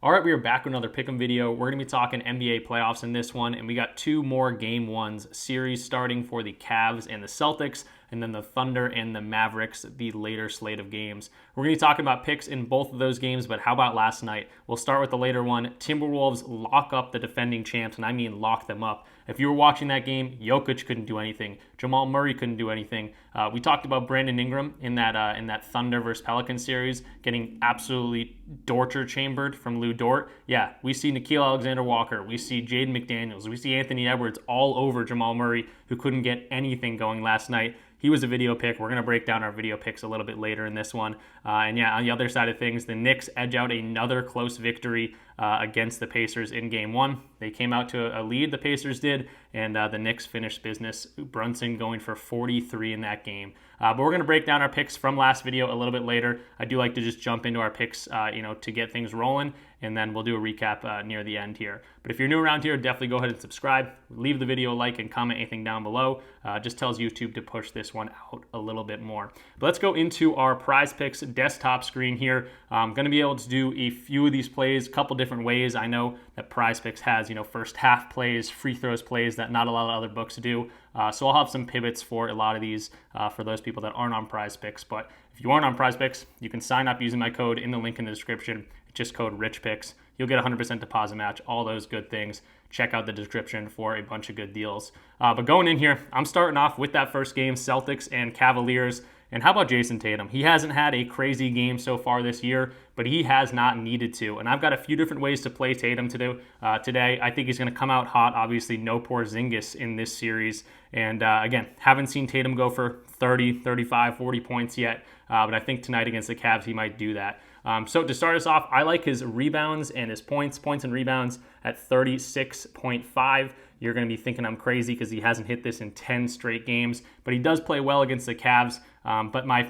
All right, we are back with another Pick'em video. We're going to be talking NBA playoffs in this one, and we got two more Game 1s series starting for the Cavs and the Celtics, and then the Thunder and the Mavericks, the later slate of games. We're going to be talking about picks in both of those games, but how about last night? We'll start with the later one. Timberwolves lock up the defending champs, and I mean lock them up. If you were watching that game, Jokic couldn't do anything. Jamal Murray couldn't do anything. We talked about Brandon Ingram in that Thunder versus Pelicans series, getting absolutely torture chambered from Lou Dort. Yeah, we see Nickeil Alexander-Walker. We see Jaden McDaniels. We see Anthony Edwards all over Jamal Murray, who couldn't get anything going last night. He was a video pick. We're going to break down our video picks a little bit later in this one. And yeah, on the other side of things, the Knicks edge out another close victory against the Pacers in Game 1. They came out to a lead, the Pacers did, and the Knicks finished business. Brunson going for 43 in that game. But we're going to break down our picks from last video a little bit later. I do like to just jump into our picks, to get things rolling, and then we'll do a recap near the end here. But if you're new around here, definitely go ahead and subscribe. Leave the video a like and comment anything down below. Just tells YouTube to push this one out a little bit more. But let's go into our PrizePicks desktop screen here. I'm going to be able to do a few of these plays, a couple different ways. I know that PrizePicks has, first half plays, free throws plays that not a lot of other books do. So I'll have some pivots for a lot of these for those people that aren't on PrizePicks. But if you aren't on PrizePicks, you can sign up using my code in the link in the description. It's just code RichPicks. You'll get 100% deposit match, all those good things. Check out the description for a bunch of good deals. But going in here, I'm starting off with that first game, Celtics and Cavaliers. And how about Jason Tatum? He hasn't had a crazy game so far this year, but he has not needed to. And I've got a few different ways to play Tatum today. I think he's going to come out hot. Obviously, no Porzingis in this series. And again, haven't seen Tatum go for 30, 35, 40 points yet. But I think tonight against the Cavs, he might do that. So to start us off, I like his rebounds and his points and rebounds at 36.5. You're going to be thinking I'm crazy because he hasn't hit this in 10 straight games, but he does play well against the Cavs. But my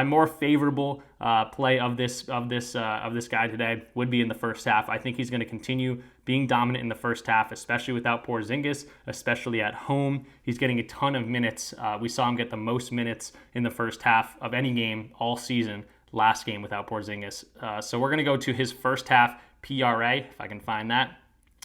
more favorable play of this guy today would be in the first half. I think he's going to continue being dominant in the first half, especially without Porzingis, especially at home. He's getting a ton of minutes. We saw him get the most minutes in the first half of any game all season. Last game without Porzingis. So we're going to go to his first half PRA, if I can find that.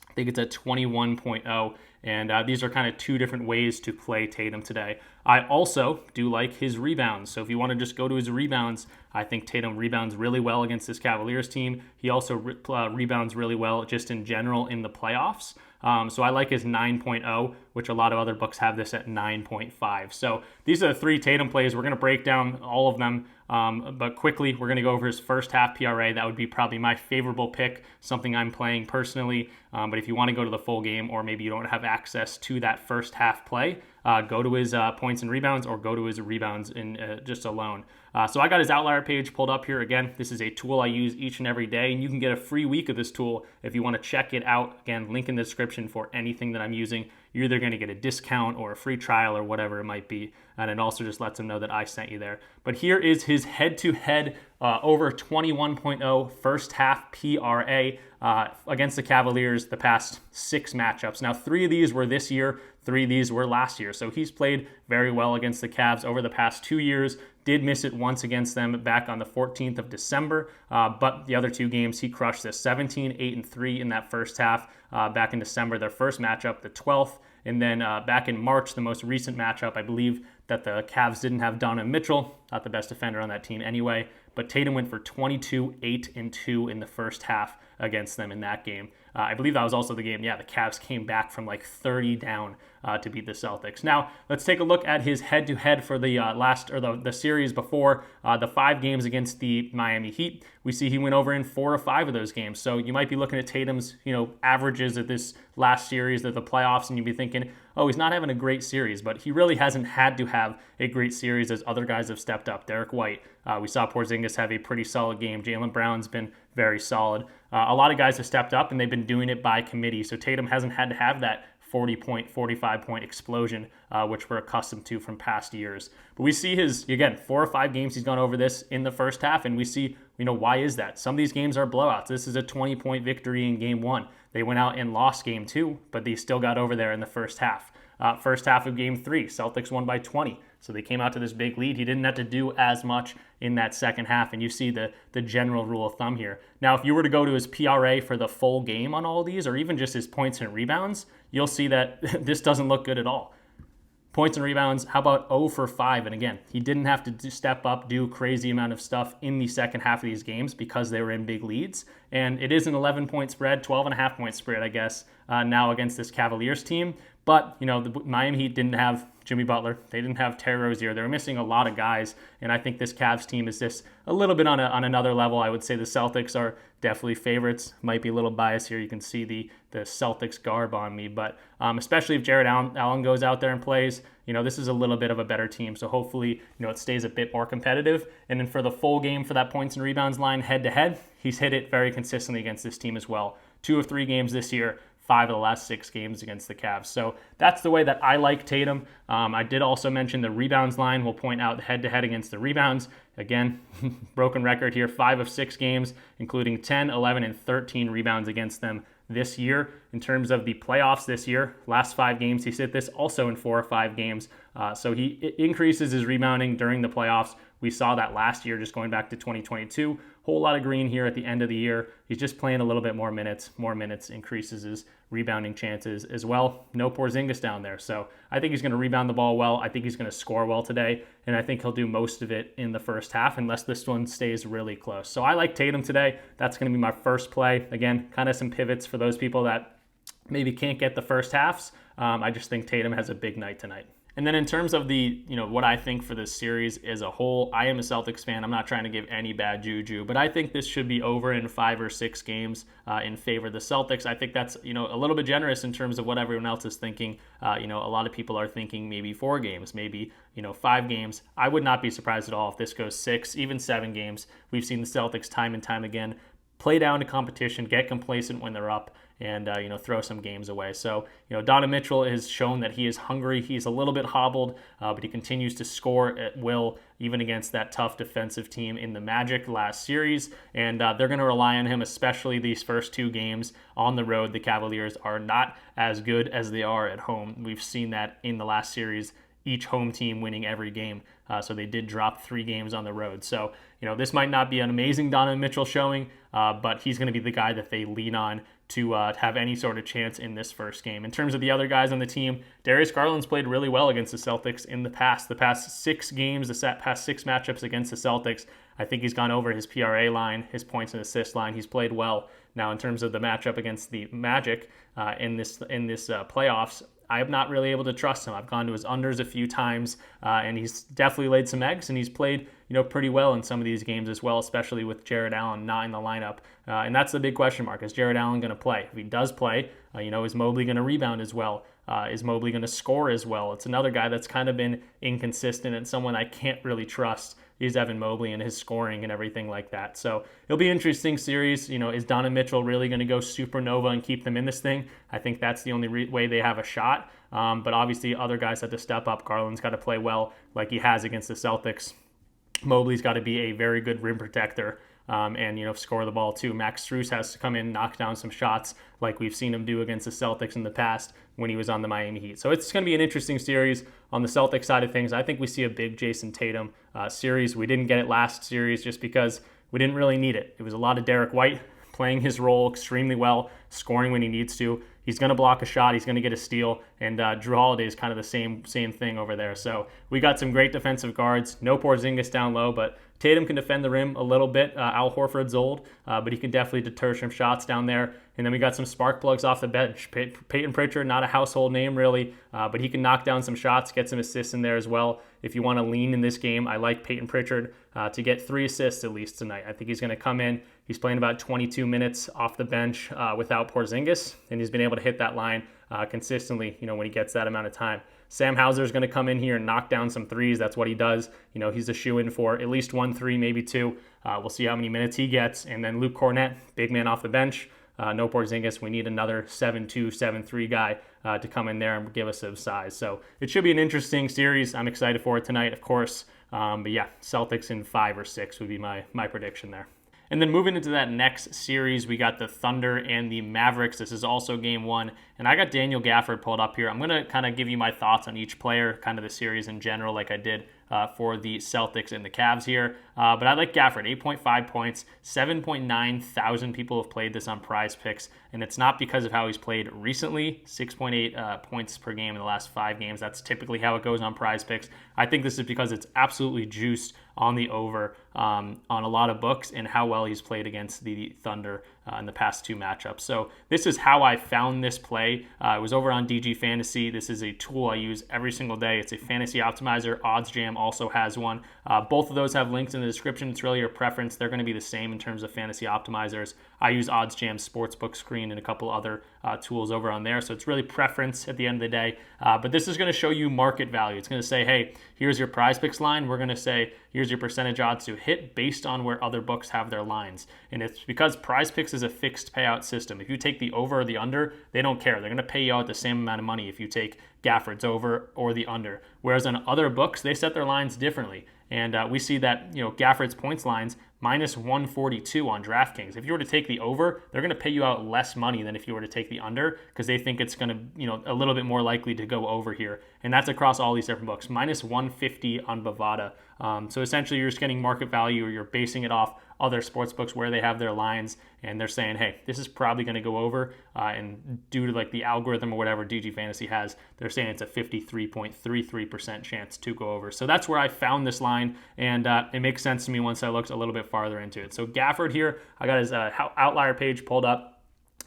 I think it's at 21.0, and these are kind of two different ways to play Tatum today. I also do like his rebounds. So if you want to just go to his rebounds, I think Tatum rebounds really well against this Cavaliers team. He also rebounds really well just in general in the playoffs. So I like his 9.0, which a lot of other books have this at 9.5. So these are the three Tatum plays. We're going to break down all of them. But quickly, we're going to go over his first half PRA. That would be probably my favorable pick, something I'm playing personally. But if you want to go to the full game, or maybe you don't have access to that first half play, go to his points and rebounds, or go to his rebounds in just alone. So I got his Outlier page pulled up here. Again, this is a tool I use each and every day, and you can get a free week of this tool if you want to check it out. Again, link in the description for anything that I'm using. You're either going to get a discount or a free trial or whatever it might be, and it also just lets them know that I sent you there. But here is his head-to-head over 21.0 first half PRA against the Cavaliers the past 6 matchups. Now, 3 of these were this year, 3 of these were last year. So he's played very well against the Cavs over the past 2 years. Did miss it once against them back on the 14th of December, but the other 2 games he crushed this 17, 8, and 3 in that first half back in December, their first matchup, the 12th, and then back in March, the most recent matchup, I believe that the Cavs didn't have Donovan Mitchell, not the best defender on that team anyway, but Tatum went for 22, 8, and 2 in the first half against them in that game. I believe that was also the game, the Cavs came back from like 30 down to beat the Celtics. Now, let's take a look at his head-to-head for the the series before the 5 games against the Miami Heat. We see he went over in 4 or 5 of those games. So you might be looking at Tatum's, averages at this last series, at the playoffs, and you'd be thinking, oh, he's not having a great series, but he really hasn't had to have a great series as other guys have stepped up. Derek White, we saw Porzingis have a pretty solid game. Jaylen Brown's been very solid. A lot of guys have stepped up, and they've been doing it by committee. So Tatum hasn't had to have that 40-point, 45-point explosion, which we're accustomed to from past years. But we see his, again, 4 or 5 games he's gone over this in the first half, and we see, why is that? Some of these games are blowouts. This is a 20-point victory in Game 1. They went out and lost Game 2, but they still got over there in the first half. First half of Game 3, Celtics won by 20. So they came out to this big lead. He didn't have to do as much in that second half, and you see the general rule of thumb here. Now, if you were to go to his PRA for the full game on all of these, or even just his points and rebounds, you'll see that this doesn't look good at all. Points and rebounds, how about 0 for 5? And again, he didn't have to step up, do a crazy amount of stuff in the second half of these games because they were in big leads. And it is an 11-point spread, 12.5-point spread, I guess, now against this Cavaliers team. But, the Miami Heat didn't have Jimmy Butler. They didn't have Terry Rozier. They were missing a lot of guys. And I think this Cavs team is just a little bit on another level. I would say the Celtics are definitely favorites. Might be a little biased here. You can see the Celtics garb on me. But especially if Jared Allen goes out there and plays, this is a little bit of a better team. So hopefully, it stays a bit more competitive. And then for the full game for that points and rebounds line head-to-head, he's hit it very consistently against this team as well. 2 of 3 games this year. 5 of the last 6 games against the Cavs. So that's the way that I like Tatum. I did also mention the rebounds line. We'll point out head-to-head against the rebounds. Again, broken record here, 5 of 6 games, including 10, 11, and 13 rebounds against them this year. In terms of the playoffs this year, last 5 games, he's hit this also in 4 or 5 games. So he increases his rebounding during the playoffs. We saw that last year, just going back to 2022. Whole lot of green here at the end of the year. He's just playing a little bit more minutes. More minutes increases his rebounding chances as well. No Porzingis down there. So I think he's going to rebound the ball well. I think he's going to score well today. And I think he'll do most of it in the first half unless this one stays really close. So I like Tatum today. That's going to be my first play. Again, kind of some pivots for those people that maybe can't get the first halves. I just think Tatum has a big night tonight. And then in terms of the, what I think for this series as a whole, I am a Celtics fan. I'm not trying to give any bad juju, but I think this should be over in 5 or 6 games in favor of the Celtics. I think that's, a little bit generous in terms of what everyone else is thinking. A lot of people are thinking maybe 4 games, maybe, 5 games. I would not be surprised at all if this goes 6, even 7 games. We've seen the Celtics time and time again play down to competition, get complacent when they're up, and throw some games away. So Donovan Mitchell has shown that he is hungry. He's a little bit hobbled, but he continues to score at will, even against that tough defensive team in the Magic last series. And they're going to rely on him, especially these first 2 games on the road. The Cavaliers are not as good as they are at home. We've seen that in the last series, each home team winning every game. So they did drop 3 games on the road. So, this might not be an amazing Donovan Mitchell showing, but he's going to be the guy that they lean on to have any sort of chance in this first game. In terms of the other guys on the team, Darius Garland's played really well against the Celtics in the past 6 games, the past 6 matchups against the Celtics. I think he's gone over his PRA line, his points and assist line. He's played well. Now, in terms of the matchup against the Magic in this playoffs, I am not really able to trust him. I've gone to his unders a few times, and he's definitely laid some eggs, and he's played pretty well in some of these games as well, especially with Jared Allen not in the lineup. And that's the big question mark. Is Jared Allen going to play? If he does play, is Mobley going to rebound as well? Is Mobley going to score as well? It's another guy that's kind of been inconsistent and someone I can't really trust is Evan Mobley and his scoring and everything like that. So it'll be an interesting series. Is Donovan Mitchell really going to go supernova and keep them in this thing? I think that's the only way they have a shot. But obviously other guys have to step up. Garland's got to play well like he has against the Celtics. Mobley's got to be a very good rim protector and score the ball too. Max Strus has to come in and knock down some shots like we've seen him do against the Celtics in the past when he was on the Miami Heat. So it's going to be an interesting series. On the Celtics side of things, I think we see a big Jason Tatum series. We didn't get it last series just because we didn't really need it. It was a lot of Derek White playing his role extremely well, scoring when he needs to. He's going to block a shot. He's going to get a steal. And Drew Holiday is kind of the same thing over there. So we got some great defensive guards. No Porzingis down low, but Tatum can defend the rim a little bit. Al Horford's old, but he can definitely deter some shots down there. And then we got some spark plugs off the bench. Peyton Pritchard, not a household name really, but he can knock down some shots, get some assists in there as well. If you want to lean in this game, I like Peyton Pritchard to get 3 assists at least tonight. I think he's going to come in. He's playing about 22 minutes off the bench without Porzingis, and he's been able to hit that line consistently, when he gets that amount of time. Sam Hauser is going to come in here and knock down some threes. That's what he does. He's a shoe-in for at least 1 3, maybe 2. We'll see how many minutes he gets. And then Luke Cornett, big man off the bench. No Porzingis. We need another 7-2, 7-3 guy to come in there and give us some size. So it should be an interesting series. I'm excited for it tonight, of course. But yeah, Celtics in 5 or 6 would be my prediction there. And then moving into that next series, we got the Thunder and the Mavericks. This is also game one. And I got Daniel Gafford pulled up here. I'm going to kind of give you my thoughts on each player, kind of the series in general, like I did for the Celtics and the Cavs here. But I like Gafford, 8.5 points, 7.9 thousand people have played this on PrizePicks. And it's not because of how he's played recently, 6.8 points per game in the last 5 games. That's typically how it goes on PrizePicks. I think this is because it's absolutely juiced on the over on a lot of books and how well he's played against the Thunder in the past 2 matchups. So this is how I found this play. It was over on DG Fantasy. This is a tool I use every single day. It's a fantasy optimizer. OddsJam also has one. Both of those have links in the description. It's really your preference. They're going to be the same in terms of fantasy optimizers. I use OddsJam Sportsbook Screen and a couple other tools over on there. So it's really preference at the end of the day. But this is going to show you market value. It's going to say, hey, here's your PrizePicks line. We're going to say, here's your percentage odds to hit based on where other books have their lines. And it's because PrizePicks is a fixed payout system. If you take the over or the under, they don't care. They're going to pay you out the same amount of money if you take Gafford's over or the under. Whereas on other books, they set their lines differently. And we see that, Gafford's points lines minus 142 on DraftKings. If you were to take the over, they're going to pay you out less money than if you were to take the under because they think it's going to, a little bit more likely to go over here. And that's across all these different books. Minus 150 on Bovada. So essentially, you're just getting market value or you're basing it off other sports books where they have their lines and they're saying, hey, this is probably going to go over. And due to like the algorithm or whatever DG Fantasy has, they're saying it's a 53.33% chance to go over. So that's where I found this line, and it makes sense to me once I looked a little bit farther into it. So Gafford here, I got his Outlier page pulled up.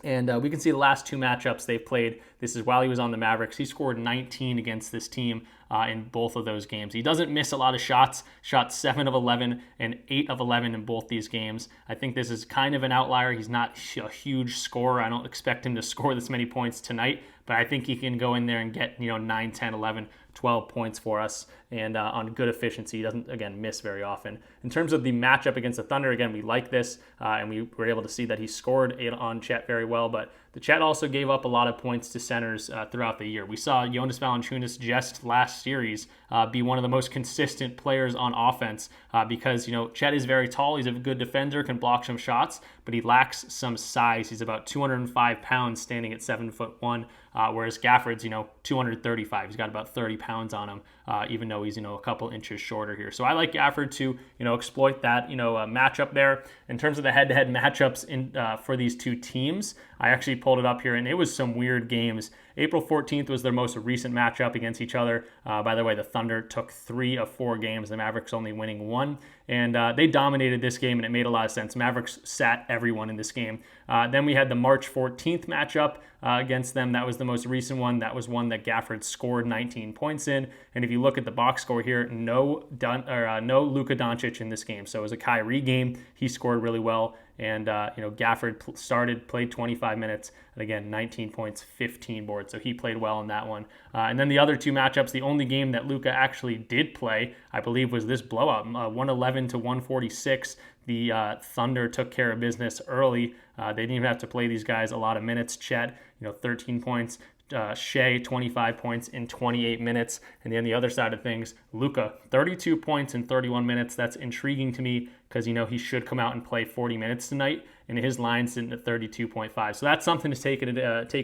And we can see the last 2 matchups they've played. This is while he was on the Mavericks. He scored 19 against this team in both of those games. He doesn't miss a lot of shots. Shot 7 of 11 and 8 of 11 in both these games. I think this is kind of an outlier. He's not a huge scorer. I don't expect him to score this many points tonight, but I think he can go in there and get 9, 10, 11, 12 points for us, and on good efficiency. He doesn't, again, miss very often. In terms of the matchup against the Thunder, again, we like this, and we were able to see that he scored on Chet very well, but the Chet also gave up a lot of points to centers throughout the year. We saw Jonas Valanciunas just last series be one of the most consistent players on offense because, Chet is very tall. He's a good defender, can block some shots, but he lacks some size. He's about 205 pounds standing at 7'1", whereas Gafford's, 235. He's got about 30 pounds on him, even though he's, a couple inches shorter here. So I like Gafford to, exploit that, matchup there. In terms of the head-to-head matchups for these 2 teams, I actually pulled it up here, and it was some weird games. April 14th was their most recent matchup against each other. By the way, the Thunder took 3 of 4 games. The Mavericks only winning 1. And they dominated this game, and it made a lot of sense. Mavericks sat everyone in this game. Then we had the March 14th matchup against them. That was the most recent one. That was one that Gafford scored 19 points in. And if you look at the box score here, no Luka Doncic in this game. So it was a Kyrie game. He scored really well. And, Gafford played 25 minutes, and again, 19 points, 15 boards. So he played well in that one. And then the other 2 matchups, the only game that Luka actually did play, I believe, was this blowout, 111 to 146. The Thunder took care of business early. They didn't even have to play these guys a lot of minutes. Chet, 13 points. Shea, 25 points in 28 minutes. And then the other side of things, Luka, 32 points in 31 minutes. That's intriguing to me because, he should come out and play 40 minutes tonight, and his line's sitting at 32.5. So that's something to take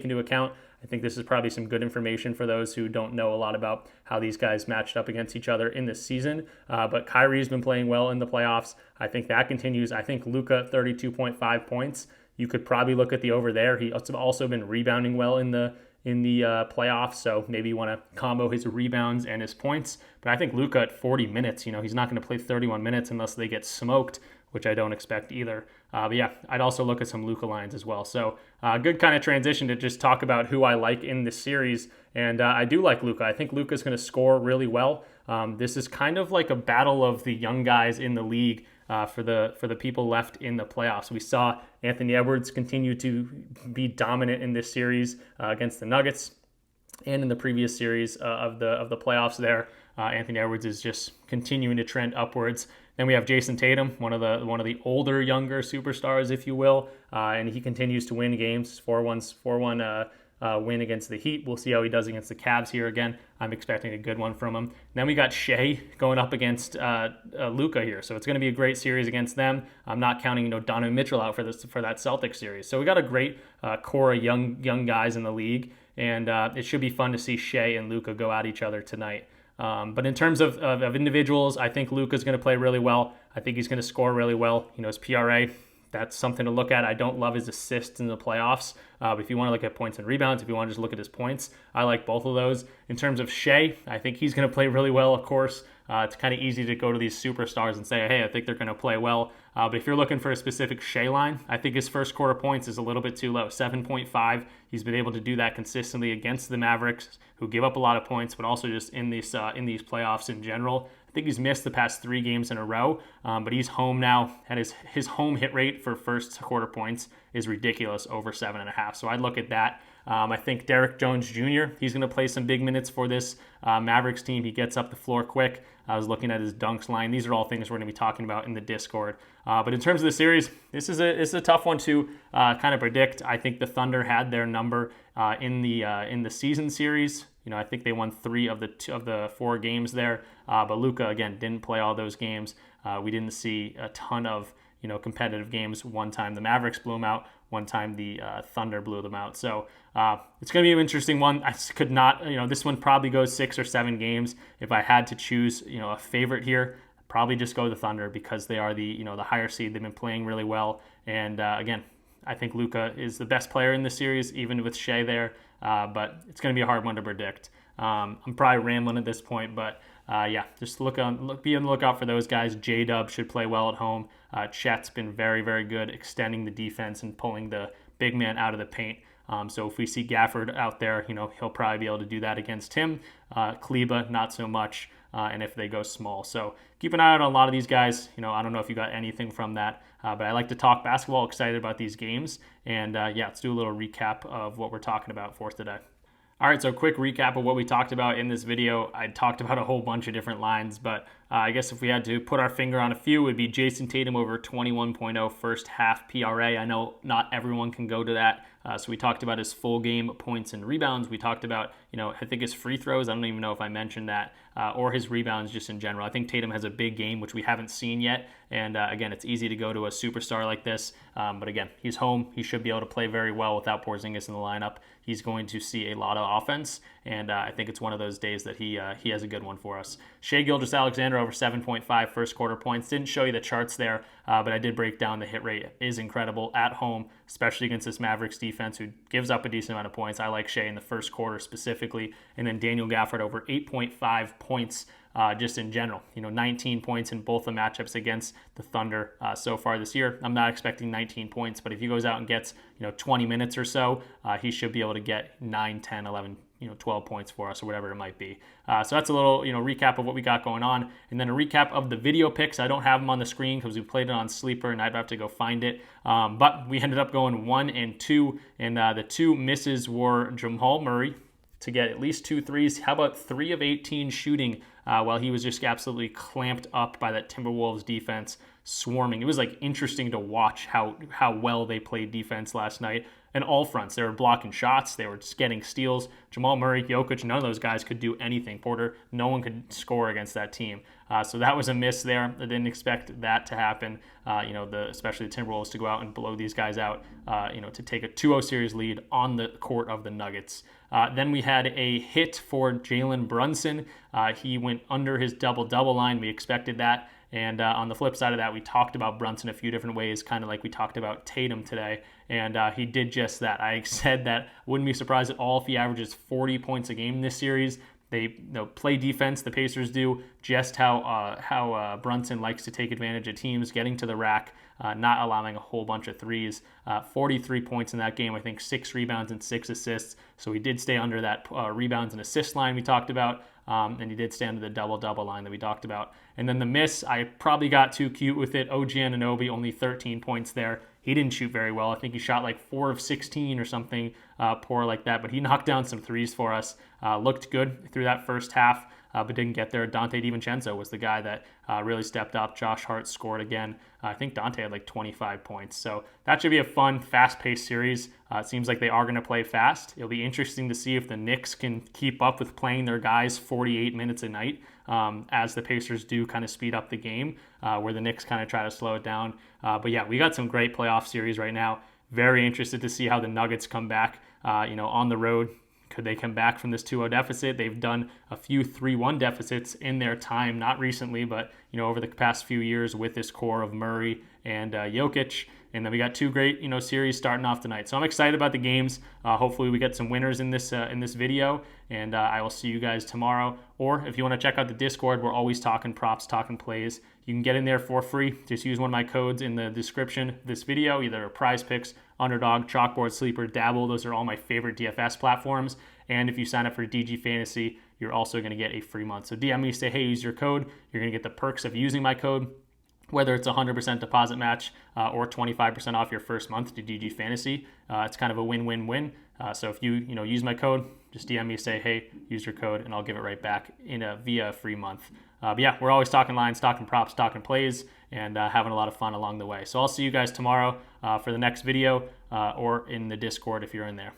into account. I think this is probably some good information for those who don't know a lot about how these guys matched up against each other in this season. But Kyrie's been playing well in the playoffs. I think that continues. I think Luka, 32.5 points. You could probably look at the over there. He's also been rebounding well in the playoffs, so maybe you want to combo his rebounds and his points. But I think Luka at 40 minutes, he's not going to play 31 minutes unless they get smoked, which I don't expect either. But yeah, I'd also look at some Luka lines as well. So good kind of transition to just talk about who I like in this series. And I do like Luka. I think Luka's going to score really well. This is kind of like a battle of the young guys in the league. For the people left in the playoffs. We saw Anthony Edwards continue to be dominant in this series against the Nuggets, and in the previous series of the playoffs there. Anthony Edwards is just continuing to trend upwards. Then we have Jason Tatum, one of the younger superstars, if you will, and he continues to win games. 4-1 win against the Heat. We'll see how he does against the Cavs here again. I'm expecting a good one from him. Then we got Shea going up against Luka here, so it's going to be a great series against them. I'm not counting Donovan Mitchell out for that Celtics series. So we got a great core of young guys in the league, and it should be fun to see Shea and Luka go at each other tonight. But in terms of individuals, I think Luka's going to play really well. I think he's going to score really well. His PRA, that's something to look at. I don't love his assists in the playoffs. But if you want to look at points and rebounds, if you want to just look at his points, I like both of those. In terms of Shea, I think he's going to play really well, of course. It's kind of easy to go to these superstars and say, hey, I think they're going to play well. But if you're looking for a specific Shea line, I think his first quarter points is a little bit too low, 7.5. He's been able to do that consistently against the Mavericks, who give up a lot of points, but also just in these playoffs in general. I think he's missed the past 3 games in a row, but he's home now, and his home hit rate for first quarter points is ridiculous, over 7.5. So I'd look at that. I think Derrick Jones Jr., he's going to play some big minutes for this Mavericks team. He gets up the floor quick. I was looking at his dunks line. These are all things we're going to be talking about in the Discord. But in terms of the series, this is a tough one to kind of predict. I think the Thunder had their number in the season series. I think they won 3 of the 4 games there. But Luka, again, didn't play all those games. We didn't see a ton of competitive games. One time the Mavericks blew them out. One time the Thunder blew them out. So it's going to be an interesting one. I could not, this one probably goes 6 or 7 games. If I had to choose, a favorite here, I'd probably just go the Thunder because they are the higher seed. They've been playing really well. And again, I think Luka is the best player in the series, even with Shea there. But it's going to be a hard one to predict. I'm probably rambling at this point, but just be on the lookout for those guys. J-Dub should play well at home. Chet's been very, very good extending the defense and pulling the big man out of the paint. So if we see Gafford out there, he'll probably be able to do that against him. Kleba, not so much. And if they go small. So keep an eye out on a lot of these guys. I don't know if you got anything from that, but I like to talk basketball, excited about these games. And let's do a little recap of what we're talking about for today. All right, so quick recap of what we talked about in this video. I talked about a whole bunch of different lines, but I guess if we had to put our finger on a few, it would be Jason Tatum over 21.0 first half PRA. I know not everyone can go to that. So we talked about his full game points and rebounds. We talked about, I think his free throws. I don't even know if I mentioned that, or his rebounds just in general. I think Tatum has a big game, which we haven't seen yet. And again, it's easy to go to a superstar like this. But again, he's home. He should be able to play very well without Porzingis in the lineup. He's going to see a lot of offense. And I think it's one of those days that he has a good one for us. Shea Gilgeous-Alexander over 7.5 first quarter points. Didn't show you the charts there, but I did break down the hit rate. It is incredible at home, especially against this Mavericks defense who gives up a decent amount of points. I like Shea in the first quarter specifically. And then Daniel Gafford over 8.5 points just in general. 19 points in both the matchups against the Thunder so far this year. I'm not expecting 19 points, but if he goes out and gets 20 minutes or so, he should be able to get 9, 10, 11, 12 points for us or whatever it might be. So that's a little, recap of what we got going on. And then a recap of the video picks. I don't have them on the screen because we played it on Sleeper and I'd have to go find it. But we ended up going 1 and 2. And the 2 misses were Jamal Murray to get at least 2 threes. How about 3 of 18 shooting while he was just absolutely clamped up by that Timberwolves defense swarming. It was interesting to watch how well they played defense last night. And all fronts, they were blocking shots, they were just getting steals. Jamal Murray, Jokic, none of those guys could do anything. Porter, no one could score against that team. So that was a miss there. I didn't expect that to happen. Especially the Timberwolves to go out and blow these guys out. To take a 2-0 series lead on the court of the Nuggets. Then we had a hit for Jalen Brunson. He went under his double-double line. We expected that. And on the flip side of that, we talked about Brunson a few different ways, kind of like we talked about Tatum today. And he did just that. I said that wouldn't be surprised at all if he averages 40 points a game this series. They play defense, the Pacers do, just how Brunson likes to take advantage of teams, getting to the rack, not allowing a whole bunch of threes. 43 points in that game, I think 6 rebounds and 6 assists. So he did stay under that rebounds and assist line we talked about. And he did stay under the double-double line that we talked about. And then the miss, I probably got too cute with it. OG Anunoby, only 13 points there. He didn't shoot very well. I think he shot 4 of 16 or something poor like that. But he knocked down some threes for us. Looked good through that first half. but didn't get there. Dante DiVincenzo was the guy that really stepped up. Josh Hart scored again. I think Dante had like 25 points. So that should be a fun, fast-paced series. It seems like they are going to play fast. It'll be interesting to see if the Knicks can keep up with playing their guys 48 minutes a night, as the Pacers do kind of speed up the game, where the Knicks kind of try to slow it down. But yeah, we got some great playoff series right now. Very interested to see how the Nuggets come back, on the road. Could they come back from this 2-0 deficit? They've done a few 3-1 deficits in their time, not recently, but over the past few years with this core of Murray and Jokic. And then we got two great series starting off tonight. So I'm excited about the games. Hopefully we get some winners in this video, and I will see you guys tomorrow. Or if you want to check out the Discord, we're always talking props, talking plays. You can get in there for free. Just use one of my codes in the description of this video, either PrizePicks, Underdog, Chalkboard, Sleeper, Dabble. Those are all my favorite DFS platforms. And if you sign up for DG Fantasy, you're also going to get a free month. So DM me, say, hey, use your code. You're going to get the perks of using my code, whether it's 100% deposit match or 25% off your first month to DG Fantasy. It's kind of a win-win-win. So if you use my code, just DM me, say, hey, use your code, and I'll give it right back via a free month. But yeah, we're always talking lines, talking props, talking plays, and having a lot of fun along the way. So I'll see you guys tomorrow for the next video or in the Discord if you're in there.